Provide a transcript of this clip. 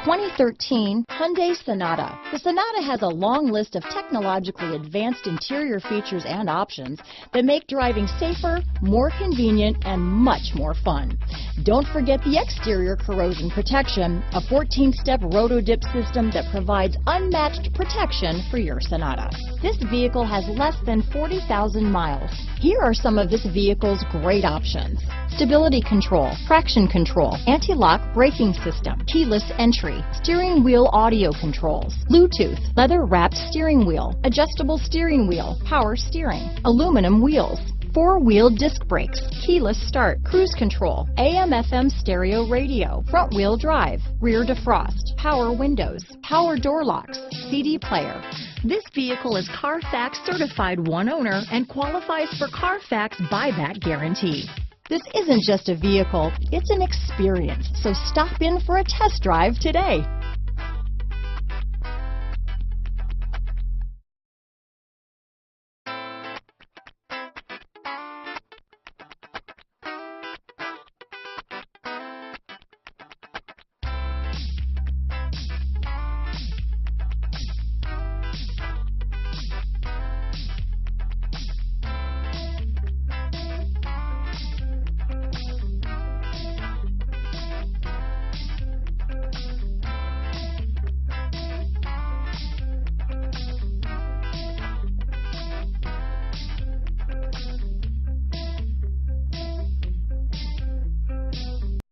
2013 Hyundai Sonata. The Sonata has a long list of technologically advanced interior features and options that make driving safer, more convenient, and much more fun. Don't forget the exterior corrosion protection, a 14-step roto-dip system that provides unmatched protection for your Sonata. This vehicle has less than 40,000 miles. Here are some of this vehicle's great options: stability control, traction control, anti-lock braking system, keyless entry, steering wheel audio controls, Bluetooth, leather-wrapped steering wheel, adjustable steering wheel, power steering, aluminum wheels, four-wheel disc brakes, keyless start, cruise control, AM/FM stereo radio, front-wheel drive, rear defrost, power windows, power door locks, CD player. This vehicle is CARFAX certified one owner and qualifies for CARFAX buyback guarantee. This isn't just a vehicle, it's an experience, so stop in for a test drive today.